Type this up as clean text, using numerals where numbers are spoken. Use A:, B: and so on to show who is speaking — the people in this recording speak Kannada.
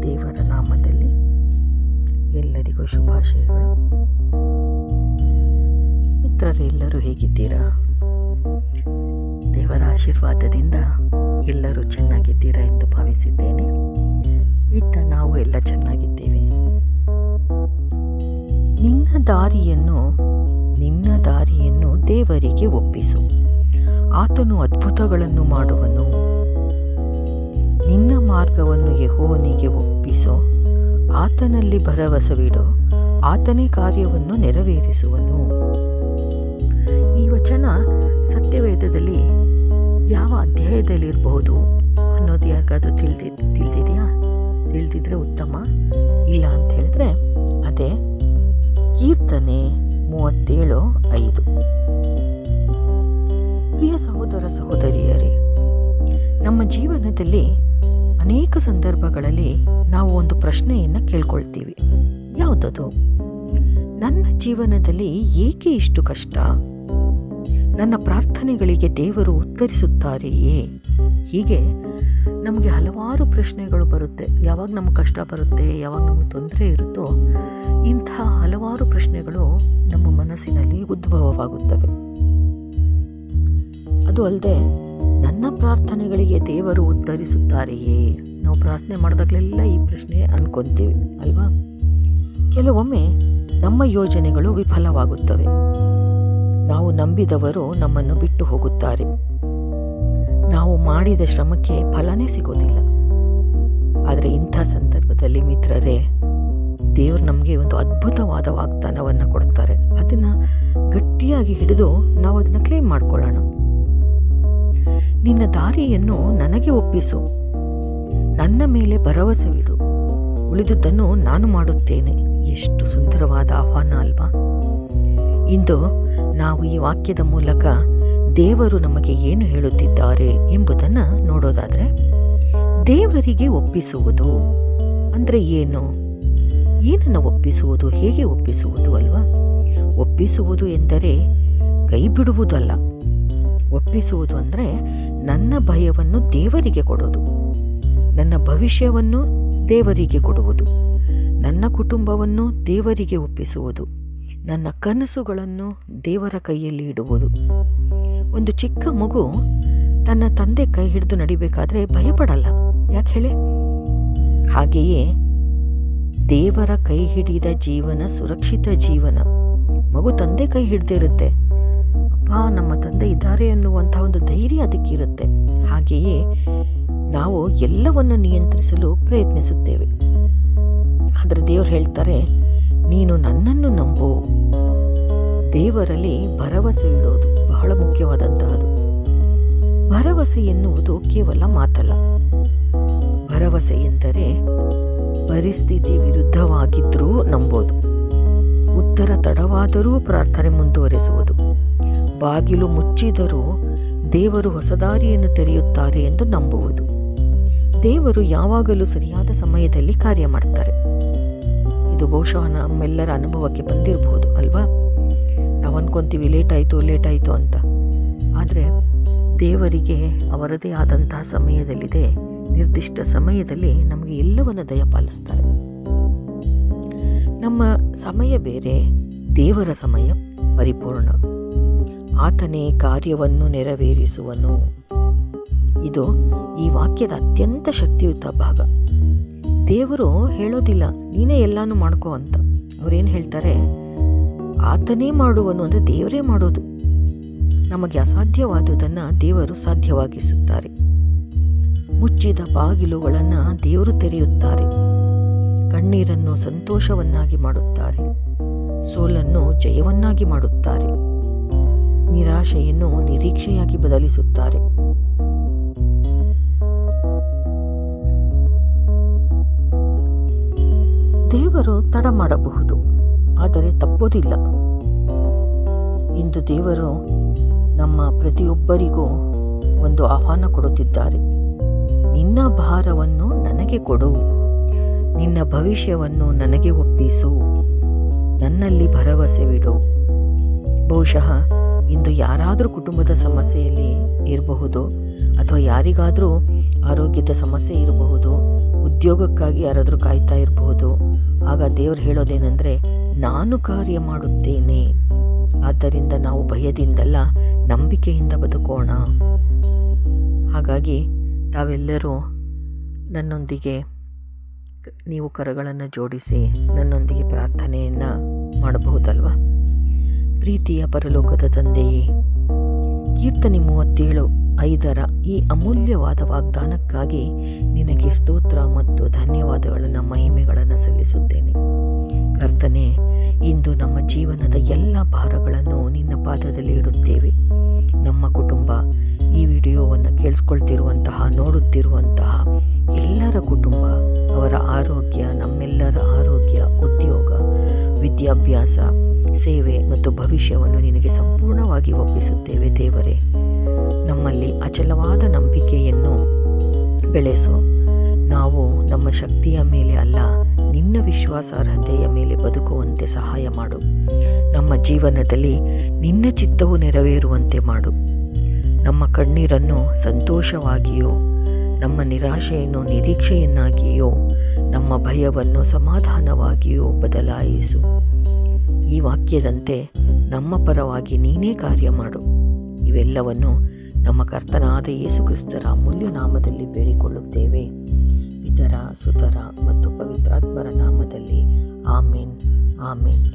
A: ದೇವರ ನಾಮದಲ್ಲಿ ಎಲ್ಲರಿಗೂ ಶುಭಾಶಯಗಳು. ಮಿತ್ರರೆಲ್ಲರೂ ಹೇಗಿದ್ದೀರಾ? ದೇವರ ಆಶೀರ್ವಾದದಿಂದ ಎಲ್ಲರೂ ಚೆನ್ನಾಗಿದ್ದೀರಾ ಎಂದು ಭಾವಿಸಿದ್ದೇನೆ. ಇತ್ತ ನಾವು ಎಲ್ಲ ಚೆನ್ನಾಗಿದ್ದೇವೆ. ನಿನ್ನ ದಾರಿಯನ್ನು ದೇವರಿಗೆ ಒಪ್ಪಿಸು, ಆತನು ಅದ್ಭುತಗಳನ್ನು ಮಾಡುವನು. ನಿನ್ನ ಮಾರ್ಗವನ್ನು ಯೆಹೋವನಿಗೆ ಒಪ್ಪಿಸು, ಆತನಲ್ಲಿ ಭರವಸವಿಡು, ಆತನೇ ಕಾರ್ಯವನ್ನು ನೆರವೇರಿಸುವನು. ಈ ವಚನ ಸತ್ಯವೇದದಲ್ಲಿ ಯಾವ ಅಧ್ಯಾಯದಲ್ಲಿರಬಹುದು ಅನ್ನೋದು ಯಾರಿಗಾದ್ರೂ ತಿಳಿದಿದೆಯಾ? ತಿಳಿದಿದ್ರೆ ಉತ್ತಮ. ಇಲ್ಲ ಅಂತ ಹೇಳಿದ್ರೆ ಅದೇ ಕೀರ್ತನೆ 37:5. ಪ್ರಿಯ ಸಹೋದರ ಸಹೋದರಿಯರೇ, ನಮ್ಮ ಜೀವನದಲ್ಲಿ ಅನೇಕ ಸಂದರ್ಭಗಳಲ್ಲಿ ನಾವು ಒಂದು ಪ್ರಶ್ನೆಯನ್ನು ಕೇಳ್ಕೊಳ್ತೀವಿ. ಯಾವುದದು? ನನ್ನ ಜೀವನದಲ್ಲಿ ಏಕೆ ಇಷ್ಟು ಕಷ್ಟ? ನನ್ನ ಪ್ರಾರ್ಥನೆಗಳಿಗೆ ದೇವರು ಉತ್ತರಿಸುತ್ತಾರೆಯೇ? ಹೀಗೆ ನಮಗೆ ಹಲವಾರು ಪ್ರಶ್ನೆಗಳು ಬರುತ್ತೆ. ಯಾವಾಗ ನಮಗೆ ಕಷ್ಟ ಬರುತ್ತೆ, ಯಾವಾಗ ನಮಗೆ ತೊಂದರೆ ಇರುತ್ತೋ, ಇಂಥ ಹಲವಾರು ಪ್ರಶ್ನೆಗಳು ನಮ್ಮ ಮನಸ್ಸಿನಲ್ಲಿ ಉದ್ಭವವಾಗುತ್ತವೆ. ಅದು ಅಲ್ಲದೆ ನನ್ನ ಪ್ರಾರ್ಥನೆಗಳಿಗೆ ದೇವರು ಉತ್ತರಿಸುತ್ತಾರೆಯೇ? ನಾವು ಪ್ರಾರ್ಥನೆ ಮಾಡಿದಾಗಲೆಲ್ಲ ಈ ಪ್ರಶ್ನೆ ಅನ್ಕೊಂತೀವಿ ಅಲ್ವಾ? ಕೆಲವೊಮ್ಮೆ ನಮ್ಮ ಯೋಜನೆಗಳು ವಿಫಲವಾಗುತ್ತವೆ. ನಾವು ನಂಬಿದವರು ನಮ್ಮನ್ನು ಬಿಟ್ಟು ಹೋಗುತ್ತಾರೆ. ನಾವು ಮಾಡಿದ ಶ್ರಮಕ್ಕೆ ಫಲನೇ ಸಿಗೋದಿಲ್ಲ. ಆದರೆ ಇಂಥ ಸಂದರ್ಭದಲ್ಲಿ ಮಿತ್ರರೇ, ದೇವರು ನಮಗೆ ಒಂದು ಅದ್ಭುತವಾದ ವಾಗ್ದಾನವನ್ನು ಕೊಡ್ತಾರೆ. ಅದನ್ನು ಗಟ್ಟಿಯಾಗಿ ಹಿಡಿದು ನಾವು ಅದನ್ನು ಕ್ಲೇಮ್ ಮಾಡ್ಕೊಳ್ಳೋಣ. ನಿನ್ನ ದಾರಿಯನ್ನು ನನಗೆ ಒಪ್ಪಿಸು, ನನ್ನ ಮೇಲೆ ಭರವಸವಿಡು, ಉಳಿದುದನ್ನು ನಾನು ಮಾಡುತ್ತೇನೆ. ಎಷ್ಟು ಸುಂದರವಾದ ಆಹ್ವಾನ ಅಲ್ವಾ? ಇಂದು ನಾವು ಈ ವಾಕ್ಯದ ಮೂಲಕ ದೇವರು ನಮಗೆ ಏನು ಹೇಳುತ್ತಿದ್ದಾರೆ ಎಂಬುದನ್ನು ನೋಡೋದಾದರೆ, ದೇವರಿಗೆ ಒಪ್ಪಿಸುವುದು ಅಂದರೆ ಏನು? ಏನನ್ನು ಒಪ್ಪಿಸುವುದು? ಹೇಗೆ ಒಪ್ಪಿಸುವುದು ಅಲ್ವಾ? ಒಪ್ಪಿಸುವುದು ಎಂದರೆ ಕೈ ಬಿಡುವುದಲ್ಲ. ಒಪ್ಪಿಸುವುದು ಅಂದರೆ ನನ್ನ ಭಯವನ್ನು ದೇವರಿಗೆ ಕೊಡೋದು, ನನ್ನ ಭವಿಷ್ಯವನ್ನು ದೇವರಿಗೆ ಕೊಡುವುದು, ನನ್ನ ಕುಟುಂಬವನ್ನು ದೇವರಿಗೆ ಒಪ್ಪಿಸುವುದು, ನನ್ನ ಕನಸುಗಳನ್ನು ದೇವರ ಕೈಯಲ್ಲಿ ಇಡುವುದು. ಒಂದು ಚಿಕ್ಕ ಮಗು ತನ್ನ ತಂದೆ ಕೈ ಹಿಡಿದು ನಡಿಬೇಕಾದ್ರೆ ಭಯಪಡಲ್ಲ. ಯಾಕೆ ಹೇಳಿ? ಹಾಗೆಯೇ ದೇವರ ಕೈ ಹಿಡಿದ ಜೀವನ ಸುರಕ್ಷಿತ ಜೀವನ. ಮಗು ತಂದೆ ಕೈ ಹಿಡ್ದಿರುತ್ತೆ. ಅಪ್ಪ, ನಮ್ಮ ತಂದೆ ಇದ್ದಾರೆ ಅನ್ನುವಂಥ ಒಂದು ಧೈರ್ಯ ಅದಕ್ಕಿರುತ್ತೆ. ಹಾಗೆಯೇ ನಾವು ಎಲ್ಲವನ್ನು ನಿಯಂತ್ರಿಸಲು ಪ್ರಯತ್ನಿಸುತ್ತೇವೆ. ಆದರೆ ದೇವರು ಹೇಳ್ತಾರೆ, ನೀನು ನನ್ನನ್ನು ನಂಬು. ದೇವರಲ್ಲಿ ಭರವಸೆ ಇಡೋದು ಬಹಳ ಮುಖ್ಯವಾದಂತಹದ್ದು. ಭರವಸೆ ಎನ್ನುವುದು ಕೇವಲ ಮಾತಲ್ಲ. ಭರವಸೆ ಎಂದರೆ ಪರಿಸ್ಥಿತಿ ವಿರುದ್ಧವಾಗಿದ್ದರೂ ನಂಬೋದು, ಉತ್ತರ ತಡವಾದರೂ ಪ್ರಾರ್ಥನೆ ಮುಂದುವರೆಸುವುದು, ಬಾಗಿಲು ಮುಚ್ಚಿದರೂ ದೇವರು ಹೊಸ ದಾರಿಯನ್ನು ತೆರೆಯುತ್ತಾರೆ ಎಂದು ನಂಬುವುದು. ದೇವರು ಯಾವಾಗಲೂ ಸರಿಯಾದ ಸಮಯದಲ್ಲಿ ಕಾರ್ಯ ಮಾಡ್ತಾರೆ. ಇದು ಬಹುಶಃ ನಮ್ಮೆಲ್ಲರ ಅನುಭವಕ್ಕೆ ಬಂದಿರಬಹುದು ಅಲ್ವಾ? ನಾವು ಅನ್ಕೊಂತೀವಿ ಲೇಟ್ ಆಯಿತು ಅಂತ. ಆದರೆ ದೇವರಿಗೆ ಅವರದೇ ಆದಂತಹ ಸಮಯದಲ್ಲಿದೆ. ನಿರ್ದಿಷ್ಟ ಸಮಯದಲ್ಲಿ ನಮಗೆ ಎಲ್ಲವನ್ನು ದಯಪಾಲಿಸ್ತಾರೆ. ನಮ್ಮ ಸಮಯ ಬೇರೆ, ದೇವರ ಸಮಯ ಪರಿಪೂರ್ಣ. ಆತನೇ ಕಾರ್ಯವನ್ನು ನೆರವೇರಿಸುವನು. ಇದು ಈ ವಾಕ್ಯದ ಅತ್ಯಂತ ಶಕ್ತಿಯುತ ಭಾಗ. ದೇವರು ಹೇಳೋದಿಲ್ಲ ನೀನೇ ಎಲ್ಲಾನು ಮಾಡ್ಕೋ ಅಂತ. ಅವರೇನು ಹೇಳ್ತಾರೆ? ಆತನೇ ಮಾಡುವನು ಅಂದರೆ ದೇವರೇ ಮಾಡೋದು. ನಮಗೆ ಅಸಾಧ್ಯವಾದುದನ್ನು ದೇವರು ಸಾಧ್ಯವಾಗಿಸುತ್ತಾರೆ. ಮುಚ್ಚಿದ ಬಾಗಿಲುಗಳನ್ನು ದೇವರು ತೆರೆಯುತ್ತಾರೆ. ಕಣ್ಣೀರನ್ನು ಸಂತೋಷವನ್ನಾಗಿ ಮಾಡುತ್ತಾರೆ. ಸೋಲನ್ನು ಜಯವನ್ನಾಗಿ ಮಾಡುತ್ತಾರೆ. ನಿರಾಶೆಯನ್ನು ನಿರೀಕ್ಷೆಯಾಗಿ ಬದಲಿಸುತ್ತಾರೆ. ದೇವರು ತಡ ಮಾಡಬಹುದು, ಆದರೆ ತಪ್ಪೋದಿಲ್ಲ. ಇಂದು ದೇವರು ನಮ್ಮ ಪ್ರತಿಯೊಬ್ಬರಿಗೂ ಒಂದು ಆಹ್ವಾನ ಕೊಡುತ್ತಿದ್ದಾರೆ. ನಿನ್ನ ಭಾರವನ್ನು ನನಗೆ ಕೊಡು, ನಿನ್ನ ಭವಿಷ್ಯವನ್ನು ನನಗೆ ಒಪ್ಪಿಸು, ನನ್ನಲ್ಲಿ ಭರವಸೆವಿಡು. ಬಹುಶಃ ಇಂದು ಯಾರಾದರೂ ಕುಟುಂಬದ ಸಮಸ್ಯೆಯಲ್ಲಿ ಇರಬಹುದು, ಅಥವಾ ಯಾರಿಗಾದರೂ ಆರೋಗ್ಯದ ಸಮಸ್ಯೆ ಇರಬಹುದು, ಉದ್ಯೋಗಕ್ಕಾಗಿ ಯಾರಾದರೂ ಕಾಯ್ತಾ ಇರಬಹುದು. ಆಗ ದೇವರು ಹೇಳೋದೇನೆಂದರೆ, ನಾನು ಕಾರ್ಯ ಮಾಡುತ್ತೇನೆ. ಆದ್ದರಿಂದ ನಾವು ಭಯದಿಂದಲ್ಲ, ನಂಬಿಕೆಯಿಂದ ಬದುಕೋಣ. ಹಾಗಾಗಿ ತಾವೆಲ್ಲರೂ ನನ್ನೊಂದಿಗೆ ನೀವು ಕರಗಳನ್ನು ಜೋಡಿಸಿ ನನ್ನೊಂದಿಗೆ ಪ್ರಾರ್ಥನೆಯನ್ನು ಮಾಡಬಹುದಲ್ವ? ಪ್ರೀತಿಯ ಪರಲೋಕದ ತಂದೆಯೇ, ಕೀರ್ತನೆ 37:5 ಈ ಅಮೂಲ್ಯವಾದ ವಾಗ್ದಾನಕ್ಕಾಗಿ ನಿನಗೆ ಸ್ತೋತ್ರ ಮತ್ತು ಧನ್ಯವಾದಗಳನ್ನು, ಮಹಿಮೆಗಳನ್ನು ಸಲ್ಲಿಸುತ್ತೇನೆ. ಕರ್ತನೇ, ಇಂದು ನಮ್ಮ ಜೀವನದ ಎಲ್ಲ ಭಾರಗಳನ್ನು ನಿನ್ನ ಪಾದದಲ್ಲಿ ಇಡುತ್ತೇವೆ. ನಮ್ಮ ಕುಟುಂಬ, ಈ ವಿಡಿಯೋವನ್ನು ಕೇಳಿಸ್ಕೊಳ್ತಿರುವಂತಹ, ನೋಡುತ್ತಿರುವಂತಹ ಎಲ್ಲರ ಕುಟುಂಬ, ಅವರ ಆರೋಗ್ಯ, ನಮ್ಮೆಲ್ಲರ ಆರೋಗ್ಯ, ಉದ್ಯೋಗ, ವಿದ್ಯಾಭ್ಯಾಸ, ಸೇವೆ ಮತ್ತು ಭವಿಷ್ಯವನ್ನು ನಿನಗೆ ಸಂಪೂರ್ಣವಾಗಿ ಒಪ್ಪಿಸುತ್ತೇವೆ. ದೇವರೇ, ನಮ್ಮಲ್ಲಿ ಅಚಲವಾದ ನಂಬಿಕೆಯನ್ನು ಬೆಳೆಸು. ನಾವು ನಮ್ಮ ಶಕ್ತಿಯ ಮೇಲೆ ಅಲ್ಲ, ನಿನ್ನ ವಿಶ್ವಾಸಾರ್ಹತೆಯ ಮೇಲೆ ಬದುಕುವಂತೆ ಸಹಾಯ ಮಾಡು. ನಮ್ಮ ಜೀವನದಲ್ಲಿ ನಿನ್ನ ಚಿತ್ತವು ನೆರವೇರುವಂತೆ ಮಾಡು. ನಮ್ಮ ಕಣ್ಣೀರನ್ನು ಸಂತೋಷವಾಗಿಯೋ, ನಮ್ಮ ನಿರಾಶೆಯನ್ನು ನಿರೀಕ್ಷೆಯನ್ನಾಗಿಯೋ, ನಮ್ಮ ಭಯವನ್ನು ಸಮಾಧಾನವಾಗಿಯೋ ಬದಲಾಯಿಸು. ಈ ವಾಕ್ಯದಂತೆ ನಮ್ಮ ಪರವಾಗಿ ನೀನೇ ಕಾರ್ಯ ಮಾಡು. ಇವೆಲ್ಲವನ್ನು ನಮ್ಮ ಕರ್ತನಾದ ಯೇಸು ಕ್ರಿಸ್ತರ ಅಮೂಲ್ಯ ನಾಮದಲ್ಲಿ ಬೇಡಿಕೊಳ್ಳುತ್ತೇವೆ. ಪಿತರ, ಸುತರ ಮತ್ತು ಪವಿತ್ರಾತ್ಮರ ನಾಮದಲ್ಲಿ. ಆಮೇನ್, ಆಮೇನ್.